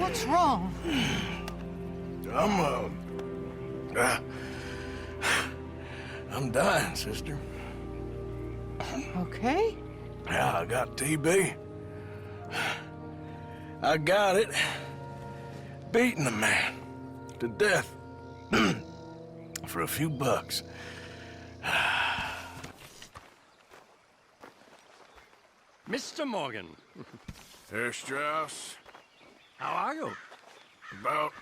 What's wrong? I'm dying, sister. Okay. Yeah, I got TB. I got it. Beating a man to death for a few bucks. Mr. Morgan, Herr Strauss, how are you? about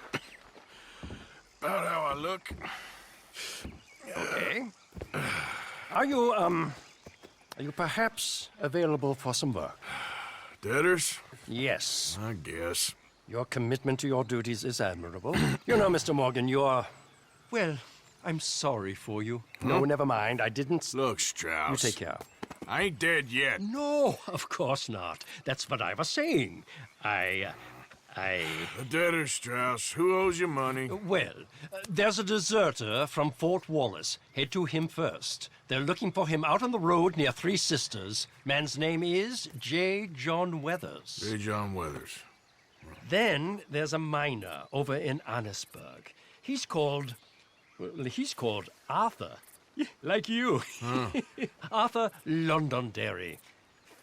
how I look. Okay. Are you perhaps available for some work? Debtors? Yes. I guess. Your commitment to your duties is admirable. You know, Mr. Morgan, you're... Well, I'm sorry for you. No, never mind. I didn't... Look, Strauss. You take care. I ain't dead yet. No, of course not. That's what I was saying. The debtors, Strauss. Who owes you money? Well, there's a deserter from Fort Wallace. Head to him first. They're looking for him out on the road near Three Sisters. Man's name is J. John Weathers. J. John Weathers. Then there's a miner over in Annisburg. He's called Arthur. Like you. Arthur Londonderry.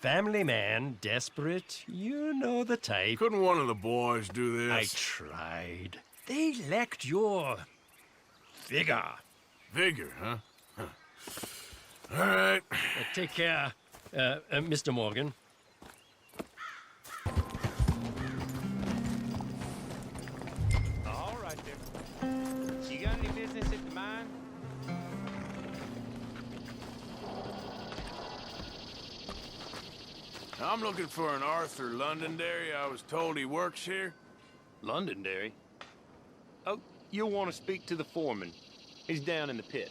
Family man, desperate, you know the type. Couldn't one of the boys do this? I tried. They lacked your... vigor. Vigor, huh? All right. Take care, Mr. Morgan. All right, there. You got any business at the mine? I'm looking for an Arthur Londonderry. I was told he works here. Londonderry? Oh, you'll want to speak to the foreman. He's down in the pit.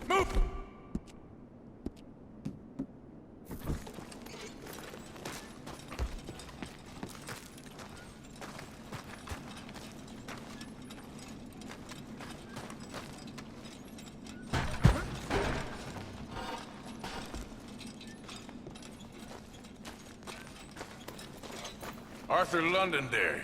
Move! Arthur Londonderry.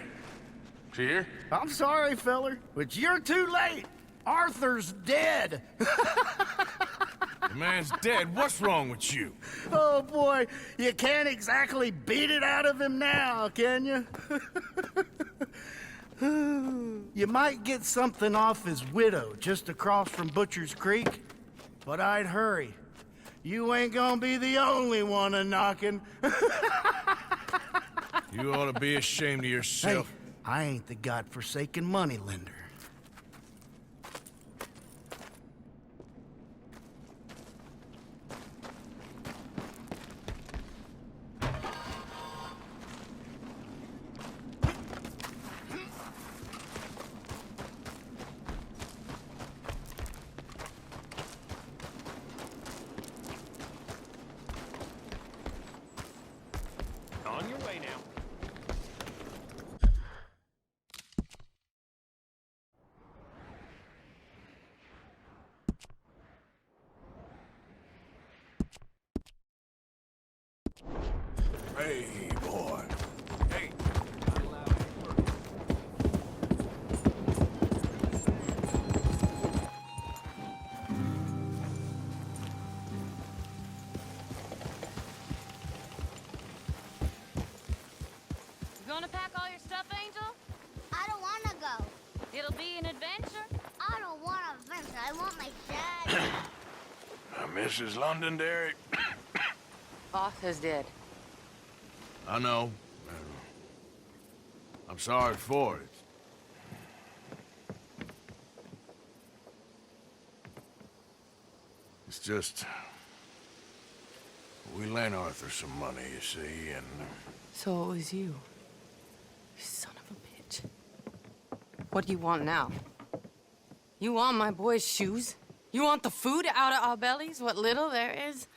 Is he here? I'm sorry, feller, but you're too late. Arthur's dead. The man's dead. What's wrong with you? Oh, boy, you can't exactly beat it out of him now, can you? You might get something off his widow just across from Butcher's Creek, but I'd hurry. You ain't gonna be the only one a-knocking. You ought to be ashamed of Hey, yourself. I ain't the godforsaken moneylender. On your way now. Hey, boy. Hey. You gonna pack all your stuff, Angel? I don't want to go. It'll be an adventure. I don't want an adventure. I want my dad. Mrs. Londonderry. Arthur's dead. I know. I'm sorry for it. It's just... we lent Arthur some money, you see, and... So it was you. You son of a bitch. What do you want now? You want my boy's shoes? You want the food out of our bellies, what little there is?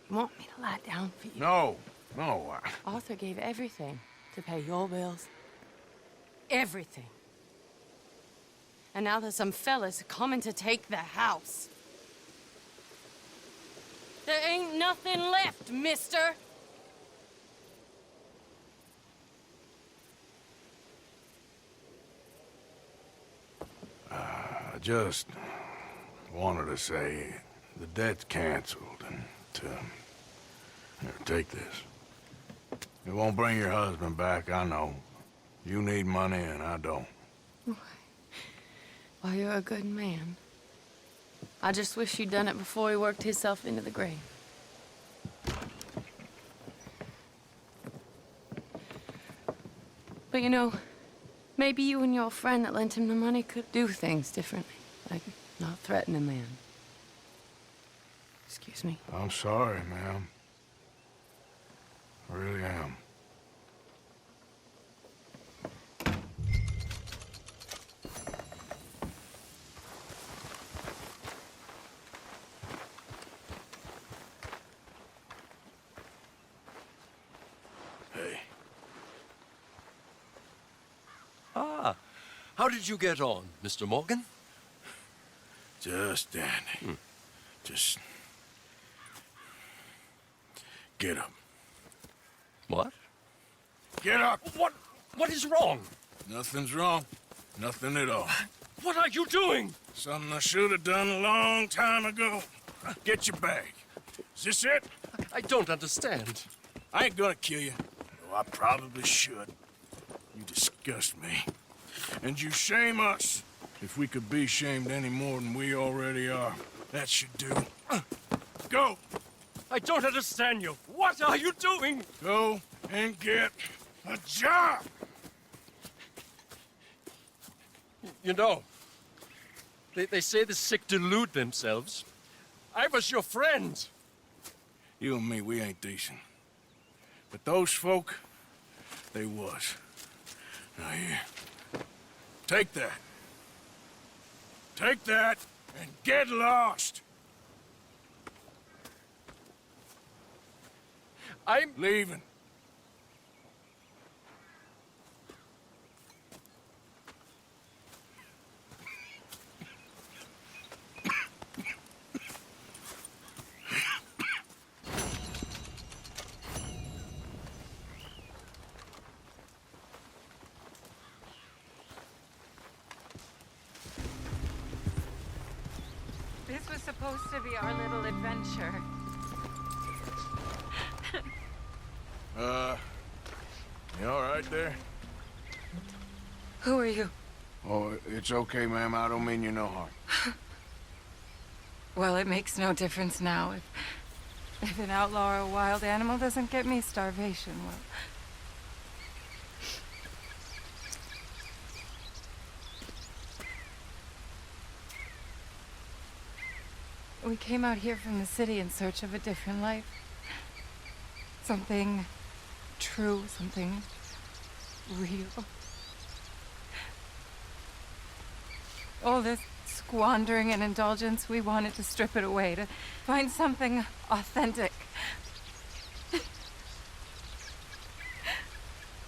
You want me to lie down for you? No, Arthur gave everything to pay your bills. Everything. And now there's some fellas coming to take the house. There ain't nothing left, mister. I just wanted to say the debt's canceled and here, take this. It won't bring your husband back, I know. You need money and I don't. Well, you're a good man. I just wish you'd done it before he worked himself into the grave. But you know, maybe you and your friend that lent him the money could do things differently. Like not threaten a man. Excuse me. I'm sorry, ma'am. I really am. Hey. Ah, how did you get on, Mr. Morgan? Just dandy. Just... get up. What? Get up! What is wrong? Nothing's wrong. Nothing at all. What are you doing? Something I should have done a long time ago. Get your bag. Is this it? I don't understand. I ain't gonna kill you, though I probably should. You disgust me. And you shame us. If we could be shamed any more than we already are, that should do. Go! I don't understand you. What are you doing? Go and get a job! You know, they say the sick delude themselves. I was your friend. You and me, we ain't decent. But those folk, they was. Now here, take that. Take that and get lost! I'm Leaving. This was supposed to be our little adventure. You all right there? Who are you? Oh, it's okay, ma'am. I don't mean you no harm. Well, it makes no difference now. If an outlaw or a wild animal doesn't get me, starvation will. We came out here from the city in search of a different life. Something true, something real. All this squandering and indulgence, we wanted to strip it away, to find something authentic.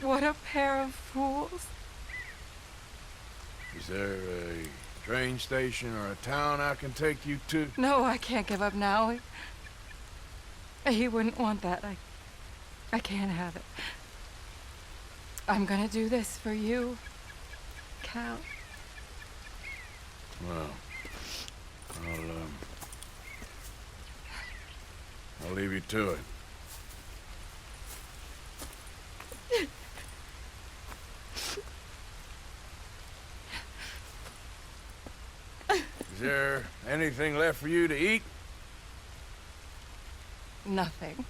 What a pair of fools. Is there a train station or a town I can take you to? No, I can't give up now. He wouldn't want that. I can't have it. I'm gonna do this for you, Cal. Well, I'll leave you to it. Is there anything left for you to eat? Nothing.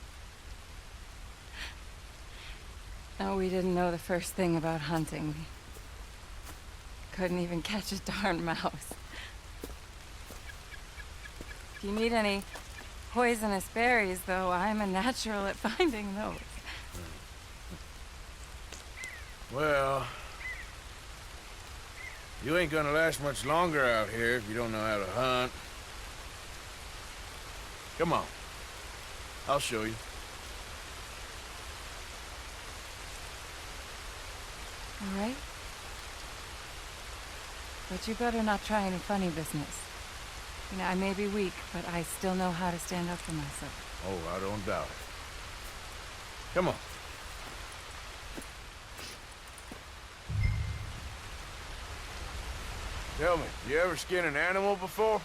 No, we didn't know the first thing about hunting. We couldn't even catch a darn mouse. If you need any poisonous berries, though, I'm a natural at finding those. Well, you ain't gonna last much longer out here if you don't know how to hunt. Come on. I'll show you. All right? But you better not try any funny business. You know, I may be weak, but I still know how to stand up for myself. Oh, I don't doubt it. Come on. Tell me, you ever skin an animal before?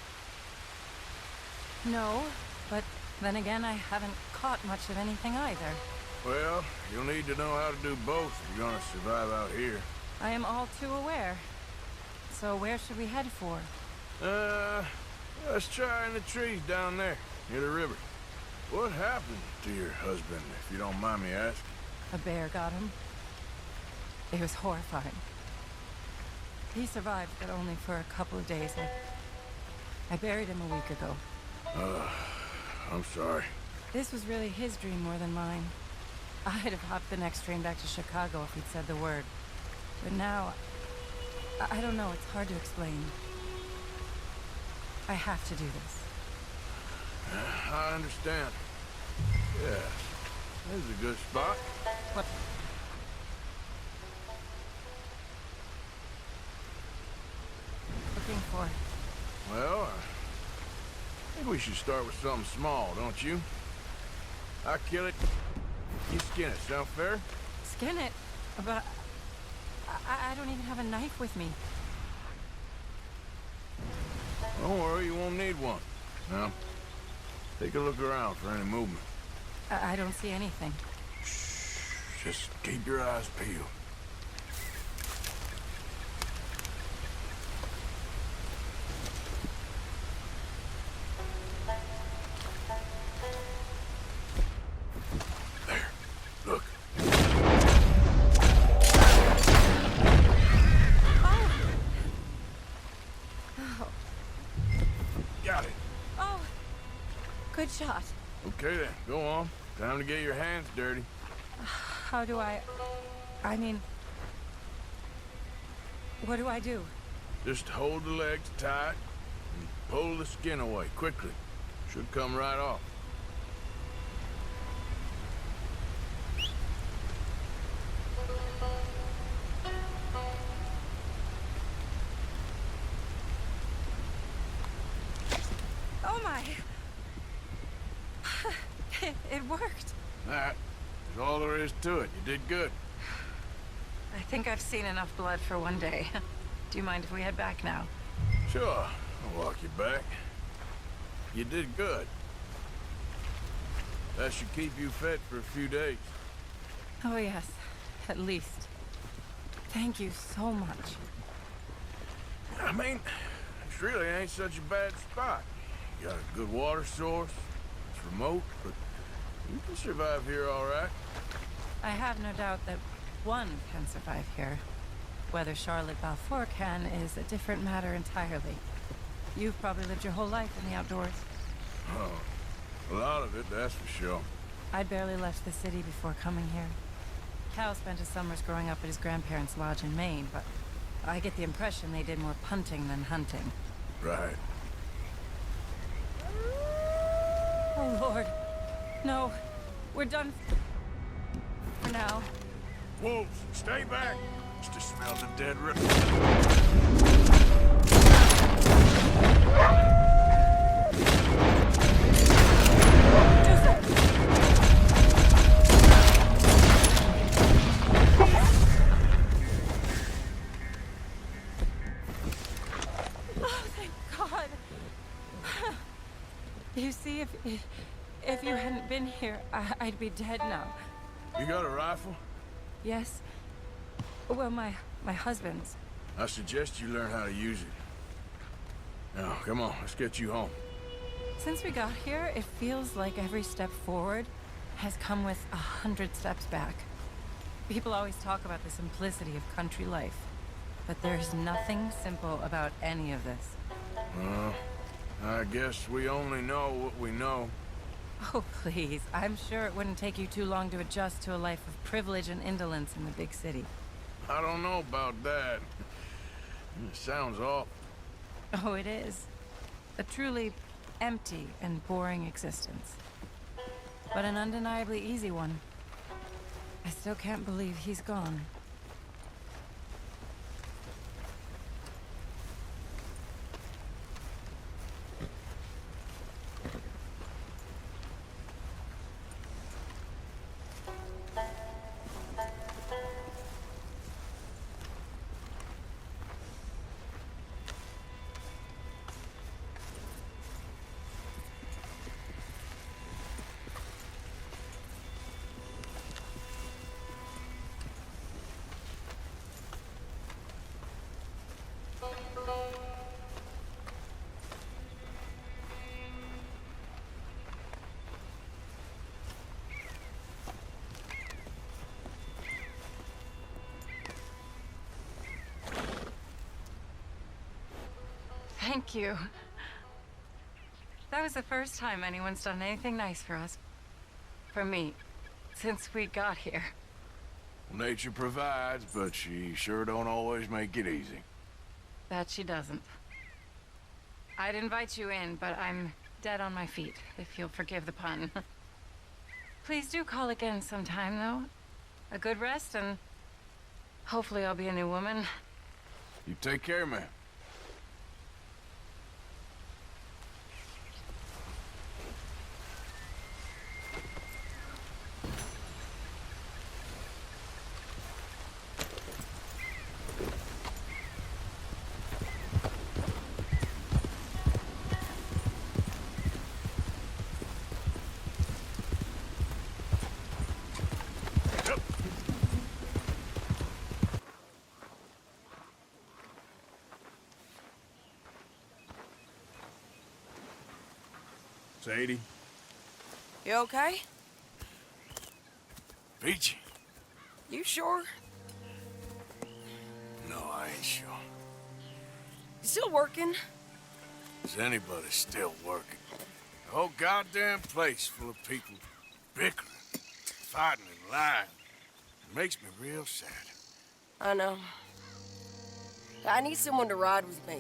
No, but then again, I haven't caught much of anything either. Well, you'll need to know how to do both if you're gonna survive out here. I am all too aware. So where should we head for? Let's try in the trees down there, near the river. What happened to your husband, if you don't mind me asking? A bear got him. It was horrifying. He survived, but only for a couple of days. I buried him a week ago. I'm sorry. This was really his dream more than mine. I'd have hopped the next train back to Chicago if he'd said the word. But now, I don't know, it's hard to explain. I have to do this. I understand. Yeah, this is a good spot. What? Looking for? Well, I think we should start with something small, don't you? I kill it, you skin it. Sound fair? Skin it? But I don't even have a knife with me. Don't worry, you won't need one. Now, take a look around for any movement. I don't see anything. Shh, just keep your eyes peeled. There, look. Got it. Oh, good shot. Okay then, go on. Time to get your hands dirty. How do I mean, what do I do? Just hold the legs tight and pull the skin away quickly. Should come right off. Oh my! It worked. That is all there is to it. You did good. I think I've seen enough blood for one day. Do you mind if we head back now? Sure, I'll walk you back. You did good. That should keep you fed for a few days. Oh yes, at least. Thank you so much. I mean, this really ain't such a bad spot. You got a good water source. It's remote, but you can survive here all right. I have no doubt that one can survive here. Whether Charlotte Balfour can is a different matter entirely. You've probably lived your whole life in the outdoors. Oh, a lot of it, that's for sure. I barely left the city before coming here. Cal spent his summers growing up at his grandparents' lodge in Maine, but I get the impression they did more punting than hunting. Right. Oh, Lord. No. We're done for now. Wolves, stay back. It's to smell the dead river. Oh, thank God. You see, if you hadn't been here, I'd be dead now. You got a rifle? Yes. Well, my husband's. I suggest you learn how to use it. Now, come on, let's get you home. Since we got here, it feels like every step forward has come with 100 steps back. People always talk about the simplicity of country life, but there's nothing simple about any of this. Well, I guess we only know what we know. Oh, please. I'm sure it wouldn't take you too long to adjust to a life of privilege and indolence in the big city. I don't know about that. It sounds awful. Oh, it is. A truly empty and boring existence. But an undeniably easy one. I still can't believe he's gone. Thank you. That was the first time anyone's done anything nice for us. For me, since we got here. Nature provides, but she sure don't always make it easy. That she doesn't. I'd invite you in, but I'm dead on my feet, if you'll forgive the pun. Please do call again sometime, though. A good rest, and hopefully I'll be a new woman. You take care, man. Sadie? You okay? Peachy? You sure? No, I ain't sure. You still working? Is anybody still working? The whole goddamn place full of people bickering, fighting and lying. It makes me real sad. I know. I need someone to ride with me.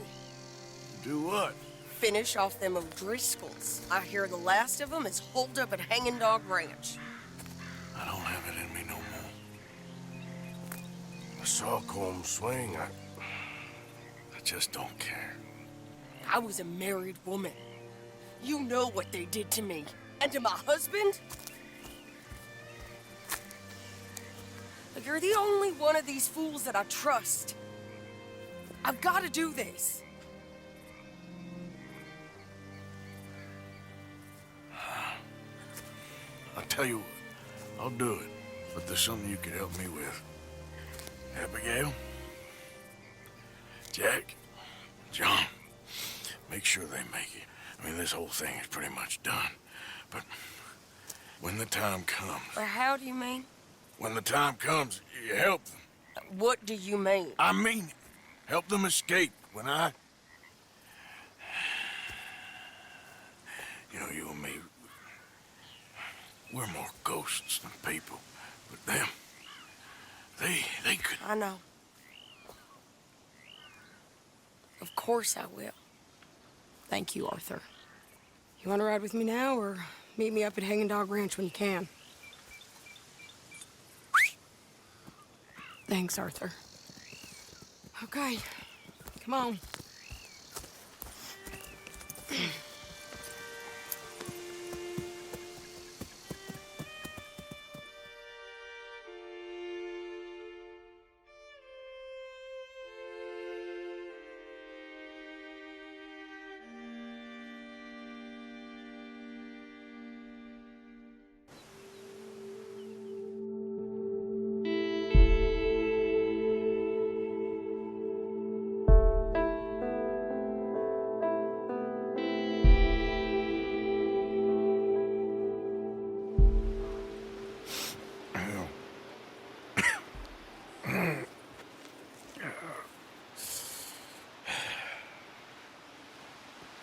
Do what? Finish off them O'Driscolls. I hear the last of them is holed up at Hanging Dog Ranch. I don't have it in me no more. I saw Colm swing. I just don't care. I was a married woman. You know what they did to me. And to my husband? Like, you're the only one of these fools that I trust. I've got to do this. I'll tell you what, I'll do it, but there's something you could help me with. Abigail, Jack, John, make sure they make it. I mean, this whole thing is pretty much done, but when the time comes... How do you mean? When the time comes, you help them. What do you mean? I mean, help them escape when I... You know, you and me, we're more ghosts than people. But them, they could... I know. Of course I will. Thank you, Arthur. You want to ride with me now, or meet me up at Hanging Dog Ranch when you can? Thanks, Arthur. Okay, come on.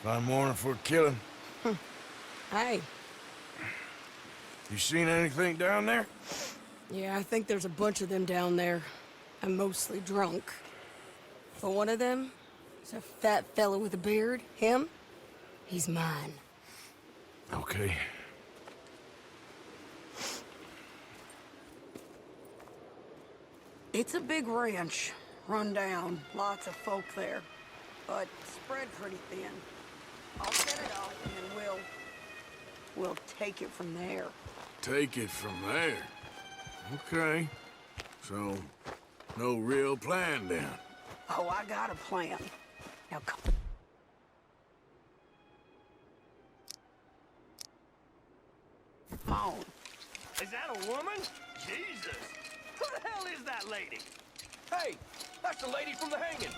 Fine morning for a killing. Hey. You seen anything down there? Yeah, I think there's a bunch of them down there. I'm mostly drunk. But one of them is a fat fella with a beard. Him, he's mine. Okay. It's a big ranch, run down, lots of folk there, but spread pretty thin. I'll set it up and then we'll take it from there. Take it from there. Okay. So, no real plan then. Oh, I got a plan. Now come. Come on. Is that a woman? Jesus! Who the hell is that lady? Hey, that's the lady from the hanging.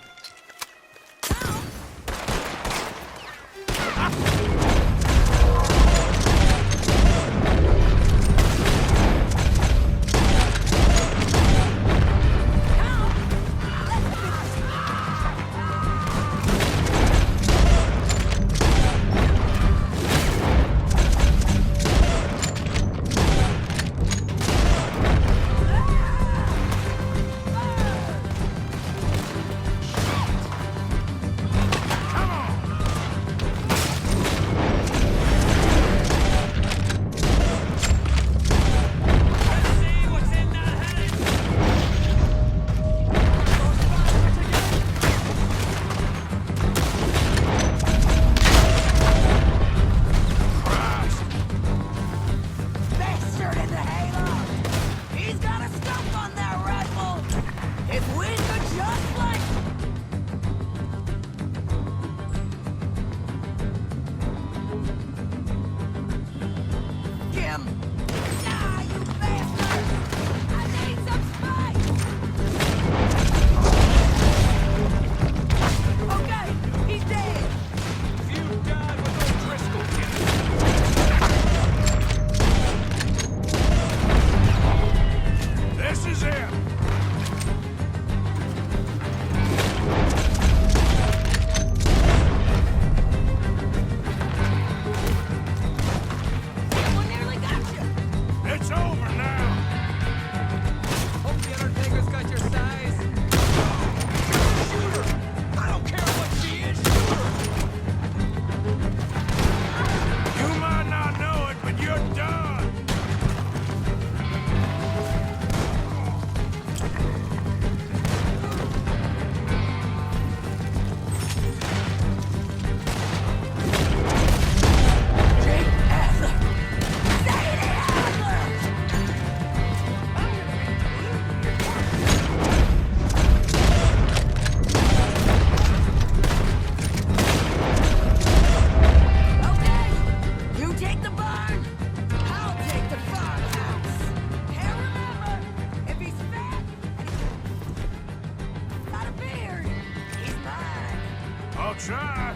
try.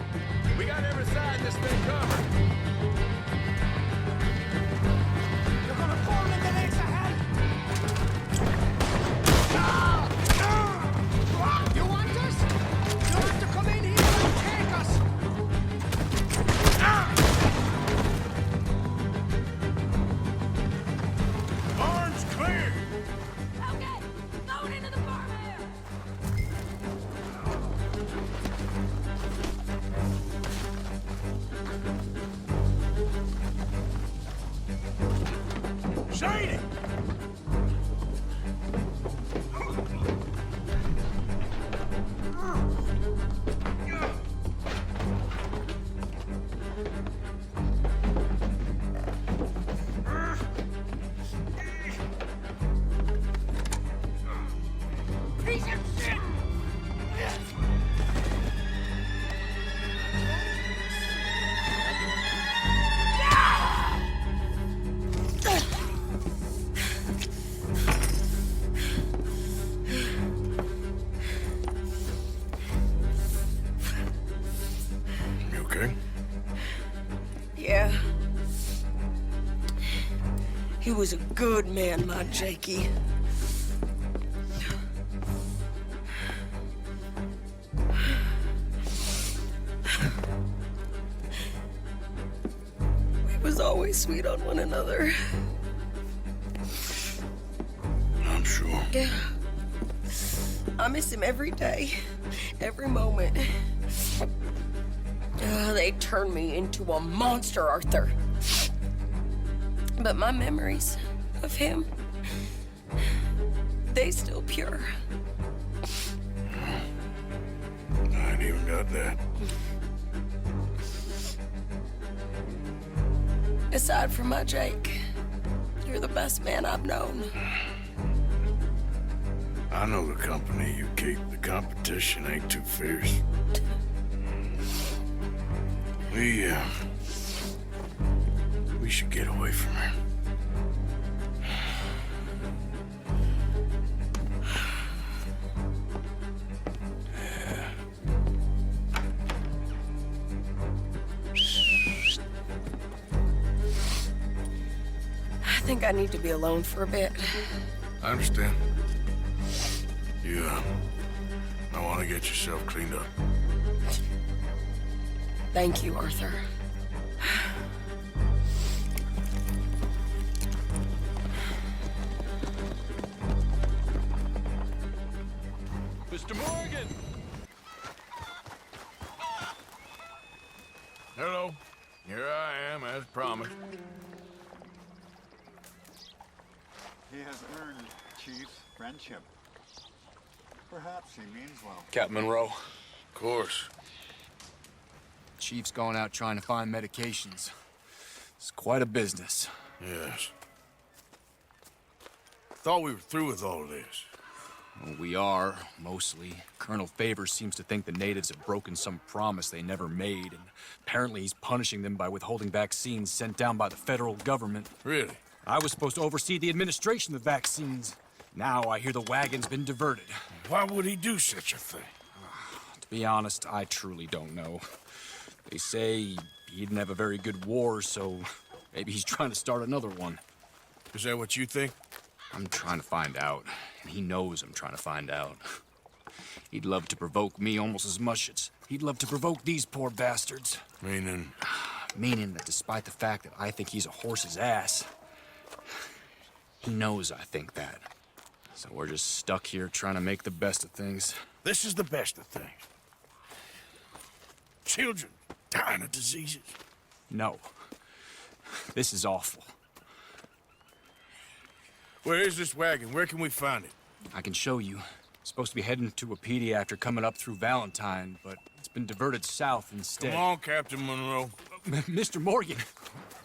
We got every side this thing covered. You're gonna fall in the legs ahead! You want us? You have to come in here and take us! Barn's clear. Okay, going into the farm here. Sadie! Piece of shit! You okay? Yeah. He was a good man, my Jakey. We was always sweet on one another. I'm sure. Yeah. I miss him every day, every moment. They turned me into a monster, Arthur. But my memories of him, they still pure. I ain't even got that. Aside from my Jake, you're the best man I've known. I know the company you keep. The competition ain't too fierce. We should get away from her. I think I need to be alone for a bit. I understand. You, I want to get yourself cleaned up. Thank you, Arthur. Mr. Morgan! Hello. Here I am, as promised. He has earned Chief's friendship. Perhaps he means well. Captain Monroe. Of course. Chief's going out trying to find medications. It's quite a business. Yes. Thought we were through with all of this. Well, we are, mostly. Colonel Favour seems to think the natives have broken some promise they never made, and apparently he's punishing them by withholding vaccines sent down by the federal government. Really? I was supposed to oversee the administration of vaccines. Now I hear the wagon's been diverted. Why would he do such a thing? To be honest, I truly don't know. They say he didn't have a very good war, so maybe he's trying to start another one. Is that what you think? I'm trying to find out, and he knows I'm trying to find out. He'd love to provoke me almost as much as he'd love to provoke these poor bastards. Meaning? Meaning that despite the fact that I think he's a horse's ass, he knows I think that. So we're just stuck here trying to make the best of things. This is the best of things. Children dying of diseases. No. This is awful. Where is this wagon? Where can we find it? I can show you. It's supposed to be heading to a PD after coming up through Valentine, but it's been diverted south instead. Come on, Captain Monroe. Mr. Morgan,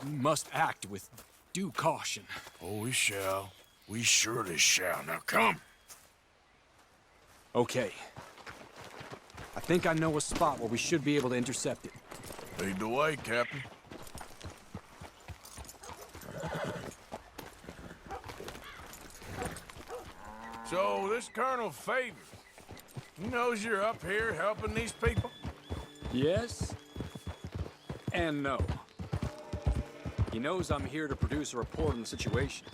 you must act with due caution. Oh, we shall. We surely shall. Now come. Okay. I think I know a spot where we should be able to intercept it. Lead the way, Captain. So, this Colonel Favour, he knows you're up here helping these people? Yes and no. He knows I'm here to produce a report on the situation.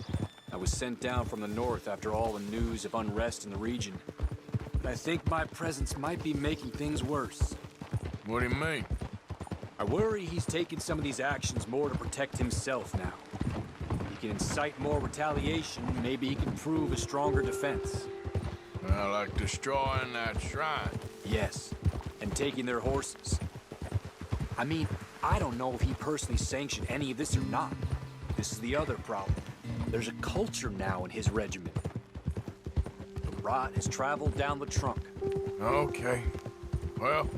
I was sent down from the north after all the news of unrest in the region. But I think my presence might be making things worse. What do you mean? I worry he's taking some of these actions more to protect himself now. He can incite more retaliation, maybe he can prove a stronger defense. Like destroying that shrine. Yes, and taking their horses. I mean, I don't know if he personally sanctioned any of this or not. This is the other problem. There's a culture now in his regiment. The rot has traveled down the trunk. Okay. Well,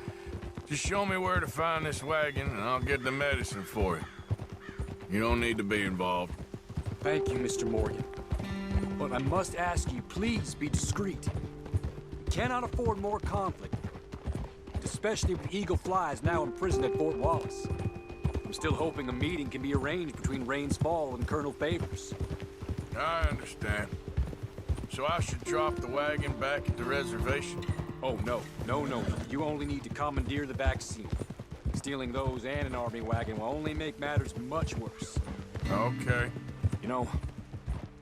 just show me where to find this wagon, and I'll get the medicine for you. You don't need to be involved. Thank you, Mr. Morgan. But I must ask you, please be discreet. We cannot afford more conflict, especially with Eagle Flies now in prison at Fort Wallace. I'm still hoping a meeting can be arranged between Rains Fall and Colonel Favors. I understand. So I should drop the wagon back at the reservation? Oh, no. You only need to commandeer the vaccine. Stealing those and an army wagon will only make matters much worse. Okay. You know,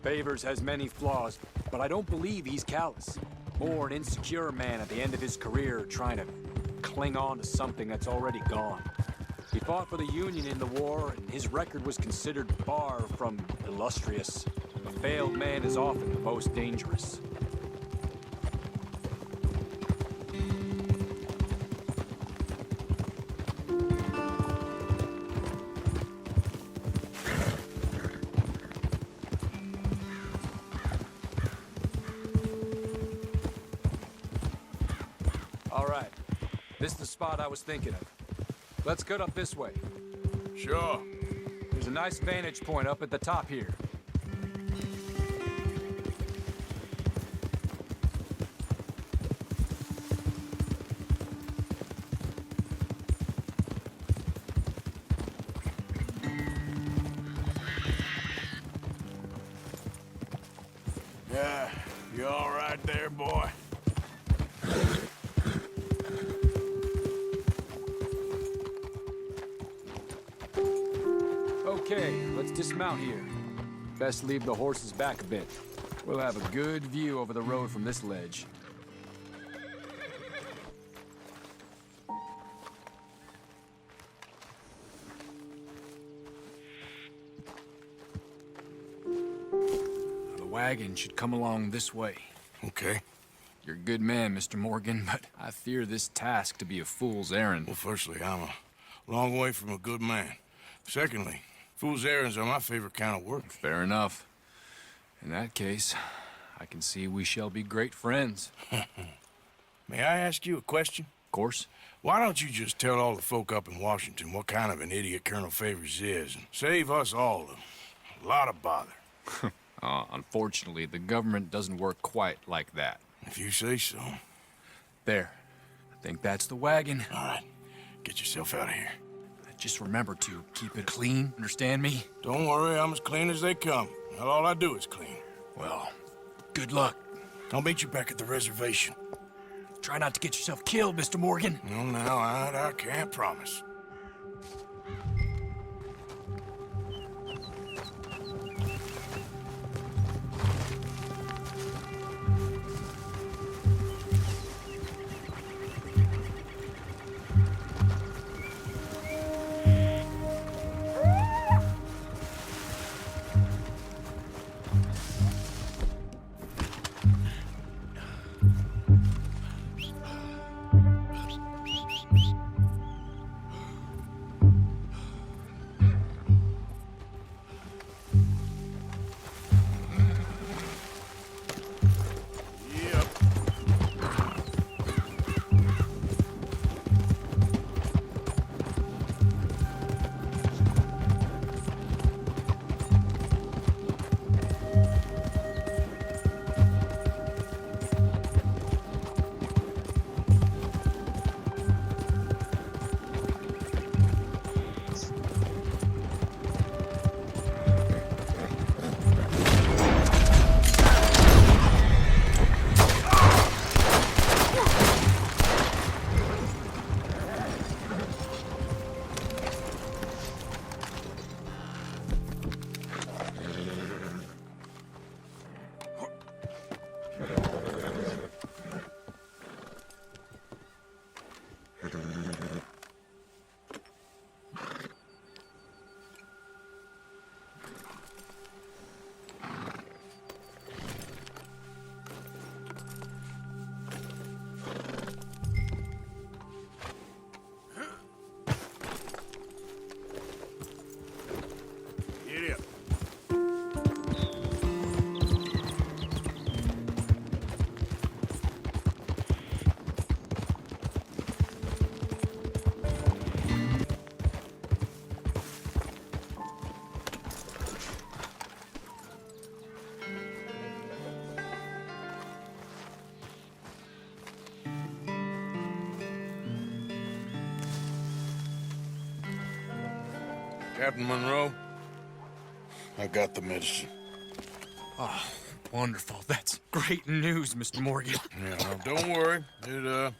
Favors has many flaws, but I don't believe he's callous. More an insecure man at the end of his career trying to cling on to something that's already gone. He fought for the Union in the war, and his record was considered far from illustrious. A failed man is often the most dangerous. All right. This is the spot I was thinking of. Let's get up this way. Sure. There's a nice vantage point up at the top here. Yeah, you all right there, boy? Okay, let's dismount here. Best leave the horses back a bit. We'll have a good view over the road from this ledge. The wagon should come along this way. Okay. You're a good man, Mr. Morgan, but I fear this task to be a fool's errand. Well, firstly, I'm a long way from a good man. Secondly, fool's errands are my favorite kind of work. Fair enough. In that case, I can see we shall be great friends. May I ask you a question? Of course. Why don't you just tell all the folk up in Washington what kind of an idiot Colonel Favors is and save us all a lot of bother? Unfortunately, the government doesn't work quite like that. If you say so. There. I think that's the wagon. All right. Get yourself out of here. Just remember to keep it clean, understand me? Don't worry, I'm as clean as they come. Well, all I do is clean. Well, good luck. I'll meet you back at the reservation. Try not to get yourself killed, Mr. Morgan. No, now, I can't promise. Captain Monroe, I got the medicine. Oh, wonderful. That's great news, Mr. Morgan. Yeah, well, don't worry. It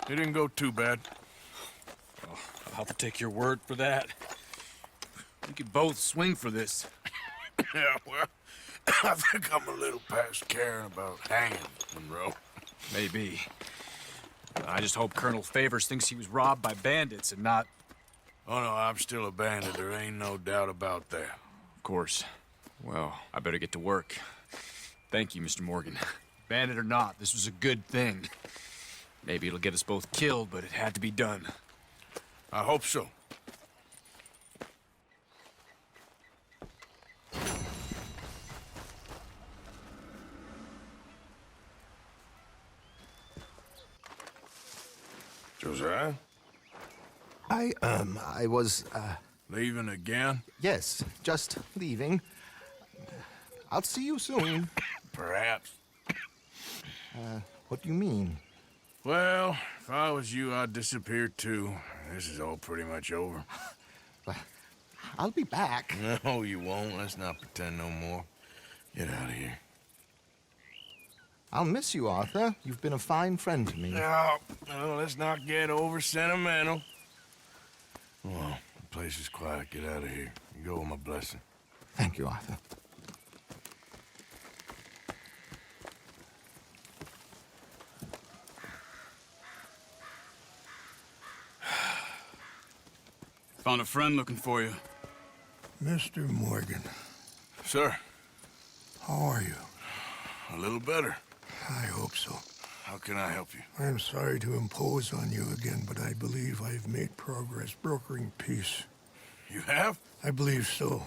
didn't go too bad. Oh, I'll have to take your word for that. We could both swing for this. Yeah, well, I think I'm a little past caring about hanging, Monroe. Maybe. I just hope Colonel Favors thinks he was robbed by bandits and not... Oh, no, I'm still a bandit. There ain't no doubt about that. Of course. Well, I better get to work. Thank you, Mr. Morgan. Bandit or not, this was a good thing. Maybe it'll get us both killed, but it had to be done. I hope so. Josiah? I was, Leaving again? yes, just leaving. I'll see you soon. Perhaps. What do you mean? Well, if I was you, I'd disappear too. This is all pretty much over. I'll be back. No, you won't. Let's not pretend no more. Get out of here. I'll miss you, Arthur. You've been a fine friend to me. No, well, let's not get over sentimental. Well, the place is quiet. Get out of here. You go with my blessing. Thank you, Arthur. Found a friend looking for you. Mr. Morgan, Sir, how are you? a little better. I hope so. How can I help you? I'm sorry to impose on you again, but I believe I've made progress brokering peace. You have? I believe so.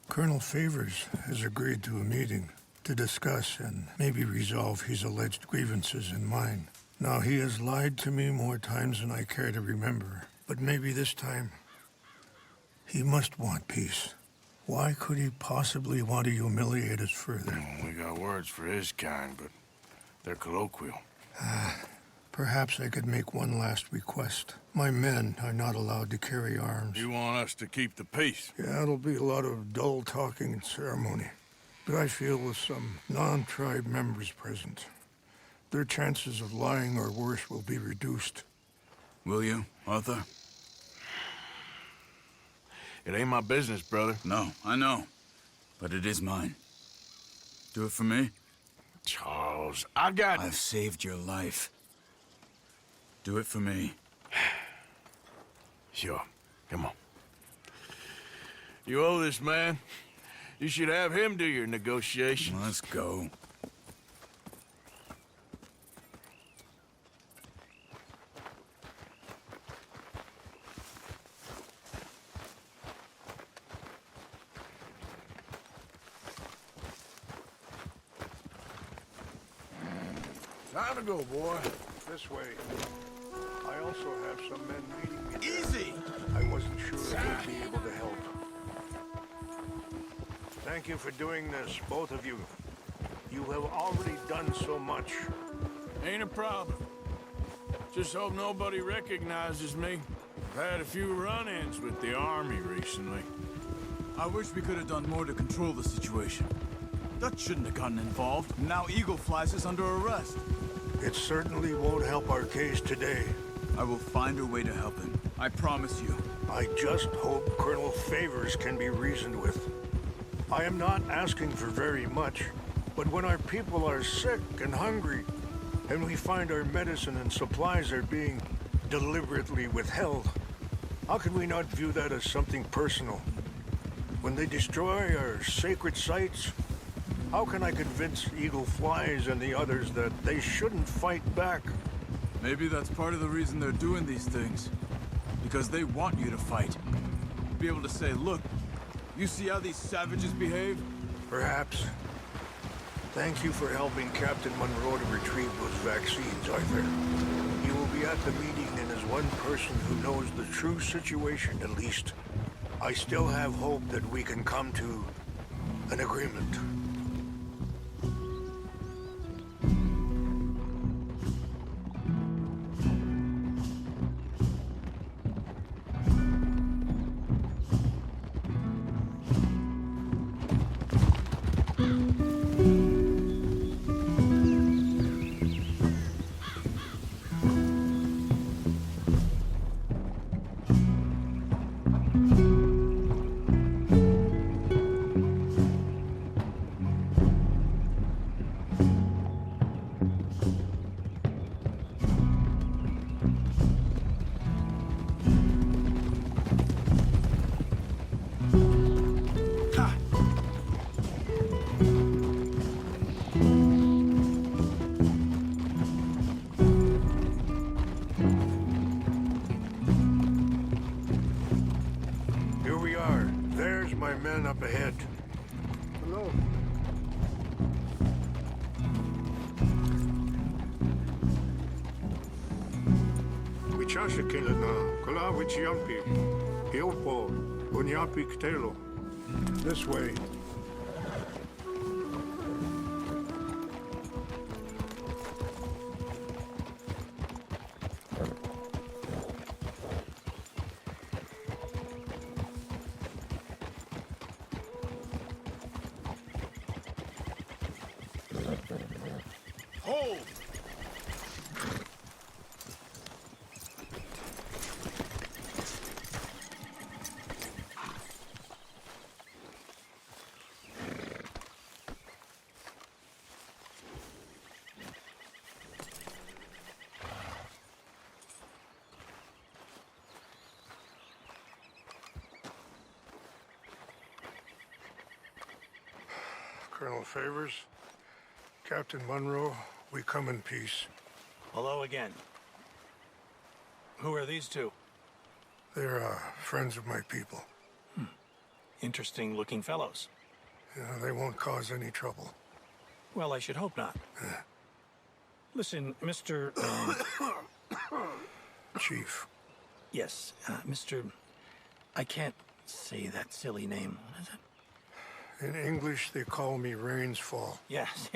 Colonel Favors has agreed to a meeting to discuss and maybe resolve his alleged grievances and mine. Now, he has lied to me more times than I care to remember, but maybe this time he must want peace. Why could he possibly want to humiliate us further? Well, we got words for his kind, but they're colloquial. Perhaps I could make one last request. My men are not allowed to carry arms. You want us to keep the peace? Yeah, it'll be a lot of dull talking and ceremony. But I feel with some non-tribe members present, their chances of lying or worse will be reduced. Will you, Arthur? It ain't my business, brother. No, I know. But it is mine. Do it for me? Charles, I've saved your life. Do it for me. Sure. Come on. You owe this man. You should have him do your negotiations. Let's go. Time to go, boy. This way. I also have some men meeting me. Easy! I wasn't sure if they'd be able to help. Thank you for doing this, both of you. You have already done so much. Ain't a problem. Just hope nobody recognizes me. I've had a few run-ins with the army recently. I wish we could have done more to control the situation. Dutch shouldn't have gotten involved. Now Eagle Flies is under arrest. It certainly won't help our case today. I will find a way to help him. I promise you. I just hope Colonel Favors can be reasoned with. I am not asking for very much, But when our people are sick and hungry, and we find our medicine and supplies are being deliberately withheld, how can we not view that as something personal? When they destroy our sacred sites, how can I convince Eagle Flies and the others that they shouldn't fight back? Maybe that's part of the reason they're doing these things. Because they want you to fight. Be able to say, look, you see how these savages behave? Perhaps. Thank you for helping Captain Monroe to retrieve those vaccines, Arthur. He will be at the meeting and is one person who knows the true situation, at least. I still have hope that we can come to an agreement. Up ahead. Hello. Wichasha Kilana, Kala Wichiampi, Hilpo, Bunyapi Ktelo. This way. Colonel Favors, Captain Monroe, we come in peace. Hello again. Who are these two? They're friends of my people. Interesting looking fellows. Yeah, they won't cause any trouble. Well, I should hope not. Listen, Mr. Chief. Yes, Mr. I can't say that silly name. What is it? In English, they call me Rainsfall. Yes,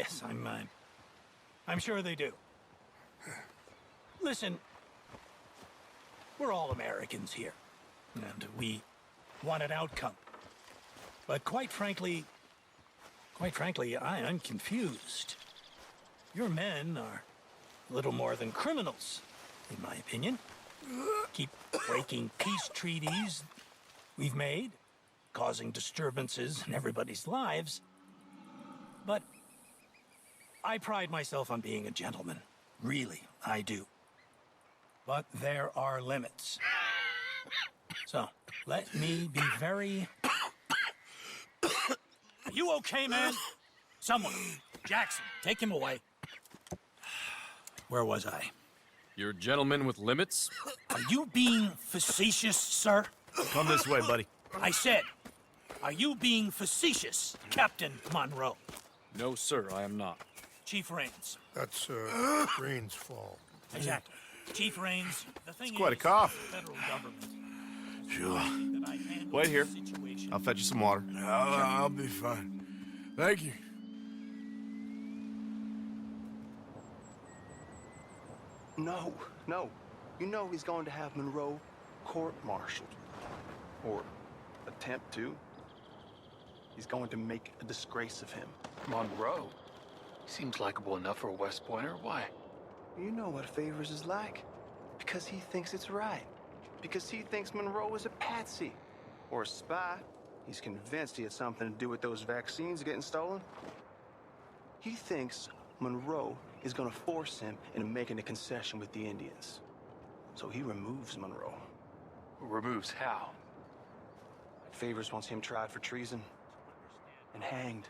I'm sure they do. Listen, we're all Americans here, and we want an outcome. But quite frankly, I'm confused. Your men are little more than criminals, in my opinion. Keep breaking peace treaties we've made, causing disturbances in everybody's lives. But I pride myself on being a gentleman. Really, I do. But there are limits. So, let me be very... Are you okay, man? Someone. Jackson, take him away. Where was I? You're a gentleman with limits? Are you being facetious, sir? Come this way, buddy. I said, are you being facetious, Captain Monroe? No, sir, I am not. Chief Rains. That's, Rains' fault. Exactly. Chief Rains, the thing it's quite is, a cough. the federal government. Sure. Wait here. I'll fetch you some water. I'll be fine. Thank you. No. You know he's going to have Monroe court-martialed. Or attempt to. He's going to make a disgrace of him. Monroe? He seems likable enough for a West Pointer. Why? You know what Favors is like. Because he thinks it's right. Because he thinks Monroe is a patsy. Or a spy. He's convinced he had something to do with those vaccines getting stolen. He thinks Monroe is gonna force him into making a concession with the Indians. So he removes Monroe. Removes how? Favors wants him tried for treason and hanged.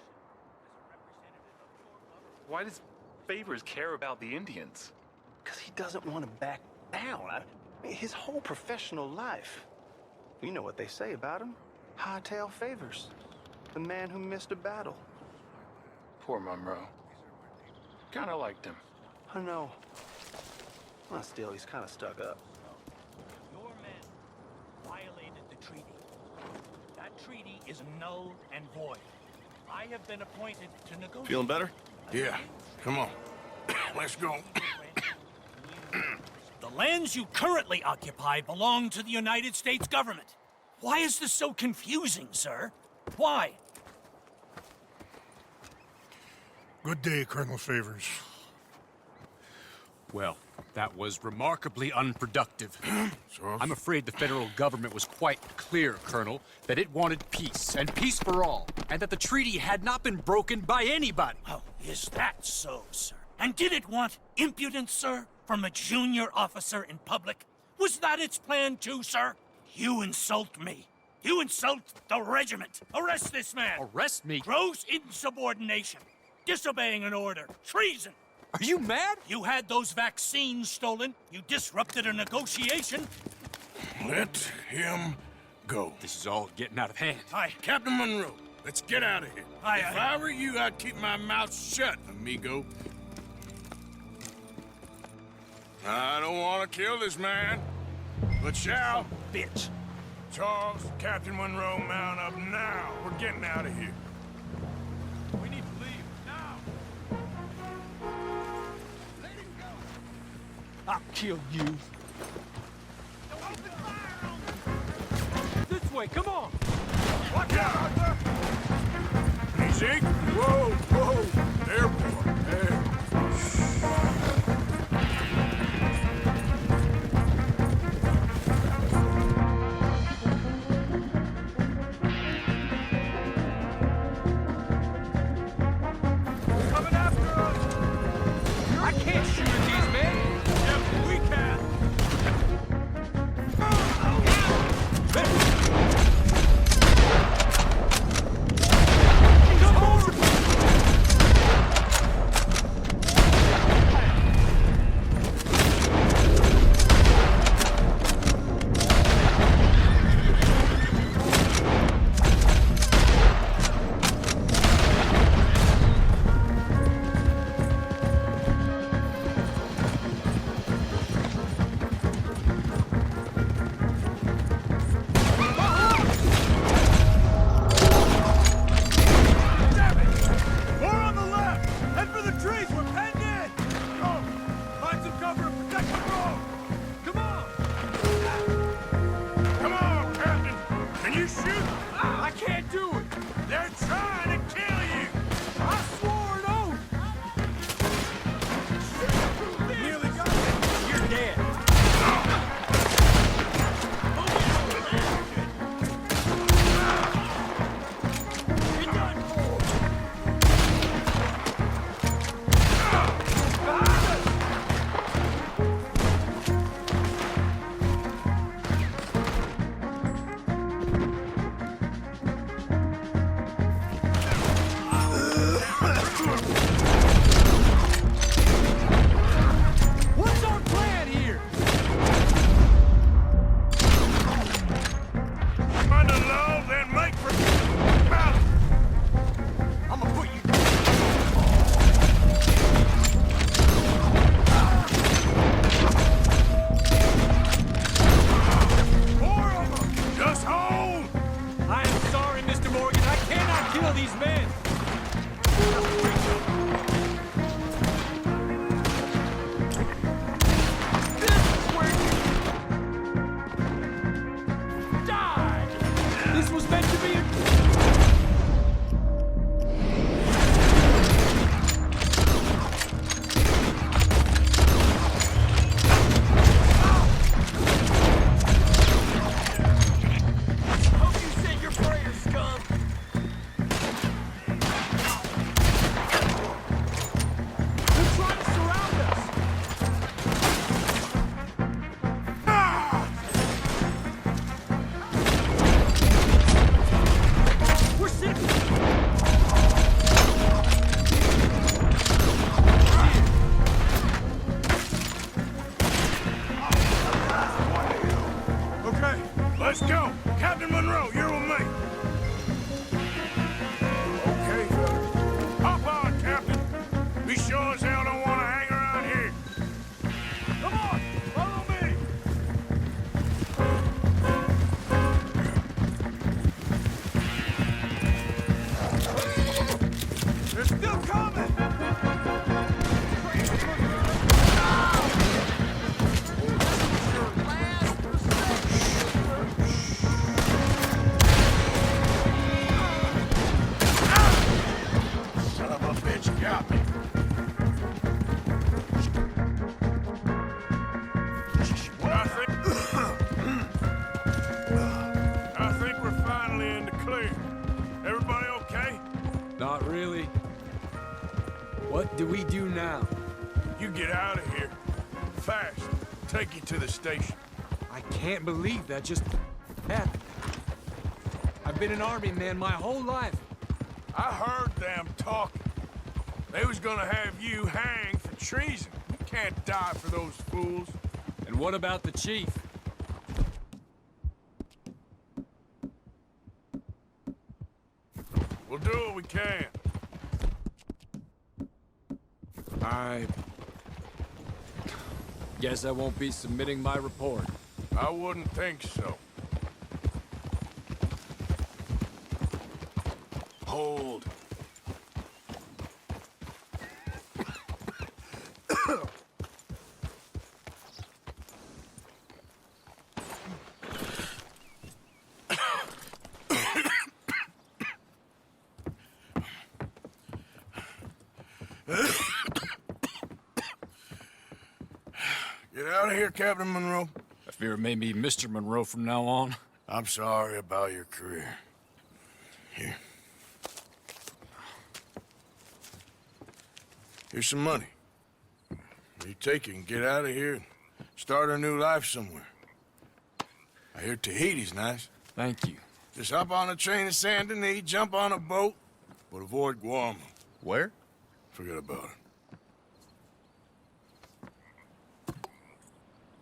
Why does Favors care about the Indians? Because he doesn't want to back down. I mean, his whole professional life. You know what they say about him. Hightail Favors. The man who missed a battle. Poor Monroe. Kinda liked him. I know. Well, still, he's kind of stuck up. Your men violated the treaty. That treaty is null and void. I have been appointed to negotiate. Feeling better? Yeah. Come on. Let's go. The lands you currently occupy belong to the United States government. Why is this so confusing, sir? Why? Good day, Colonel Favors. Well, that was remarkably unproductive. I'm afraid the federal government was quite clear, Colonel, that it wanted peace, and peace for all, and that the treaty had not been broken by anybody. Oh, is that so, sir? And did it want impudence, sir, from a junior officer in public? Was that its plan too, sir? You insult me. You insult the regiment. Arrest this man. Arrest me? Gross insubordination. Disobeying an order. Treason. Are you mad? You had those vaccines stolen. You disrupted a negotiation. Let him go. This is all getting out of hand. Captain Monroe, let's get out of here. If I were you, I'd keep my mouth shut, amigo. I don't want to kill this man, but shall. Bitch. Charles, Captain Monroe, mount up now. We're getting out of here. We need to leave now. Let him go. I'll kill you. This way, come on. Watch out, Arthur! Easy. Whoa, whoa. Airport. There. What do we do now? You get out of here. Fast. Take you to the station. I can't believe that just happened. I've been an army man my whole life. I heard them talking. They was gonna have you hanged for treason. You can't die for those fools. And what about the chief? We'll do what we can. I guess I won't be submitting my report. I wouldn't think so. Hold. Get out of here, Captain Monroe. I fear it may be Mr. Monroe from now on. I'm sorry about your career. Here. Here's some money. You take it and get out of here and start a new life somewhere. I hear Tahiti's nice. Thank you. Just hop on a train to Saint Denis, jump on a boat, but avoid Guam. Where? Forget about it.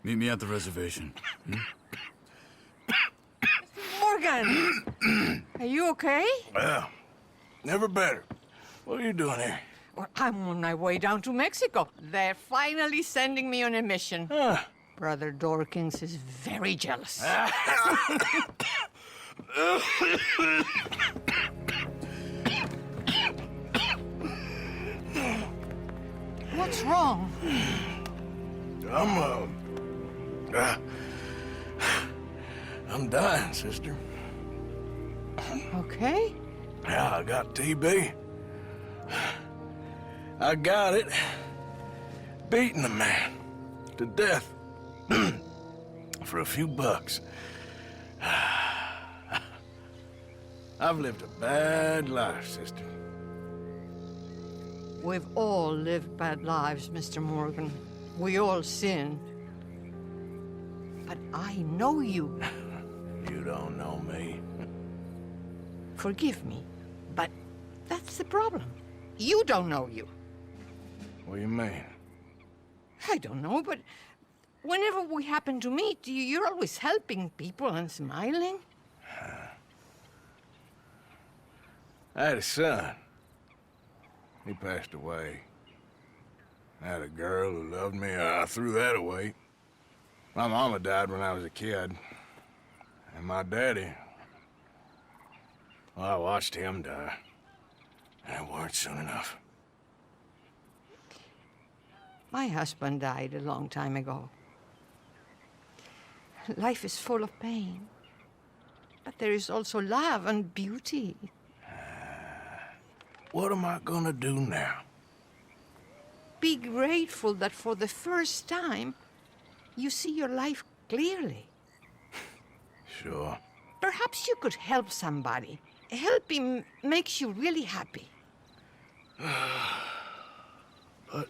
Meet me at the reservation. Morgan! Are you okay? Well, never better. What are you doing here? Well, I'm on my way down to Mexico. They're finally sending me on a mission. Brother Dorkins is very jealous. What's wrong? I'm dying, sister. Okay? Yeah, I got TB. I got it. Beating a man to death for a few bucks. I've lived a bad life, sister. We've all lived bad lives, Mr. Morgan. We all sin. But I know you. You don't know me. Forgive me, but that's the problem. You don't know you. What do you mean? I don't know, but whenever we happen to meet, you're always helping people and smiling. I had a son. He passed away. I had a girl who loved me. I threw that away. My mama died when I was a kid. And my daddy, well, I watched him die. And it weren't soon enough. My husband died a long time ago. Life is full of pain. But there is also love and beauty. What am I gonna do now? Be grateful that for the first time, you see your life clearly. Sure. Perhaps you could help somebody. Helping makes you really happy. But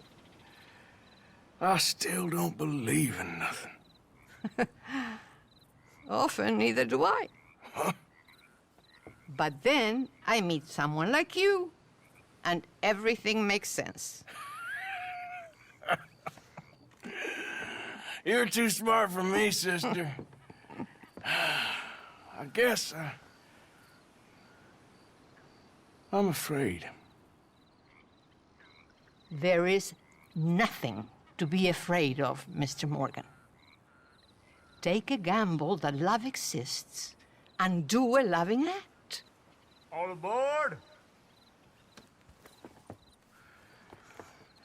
I still don't believe in nothing. Often, neither do I. Huh? But then I meet someone like you, and everything makes sense. You're too smart for me, sister. I guess I'm afraid. There is nothing to be afraid of, Mr. Morgan. Take a gamble that love exists and do a loving act. All aboard!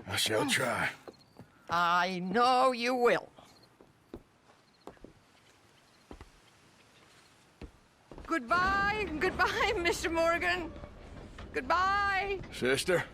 I shall try. I know you will. Goodbye, goodbye, Mr. Morgan. Goodbye. Sister?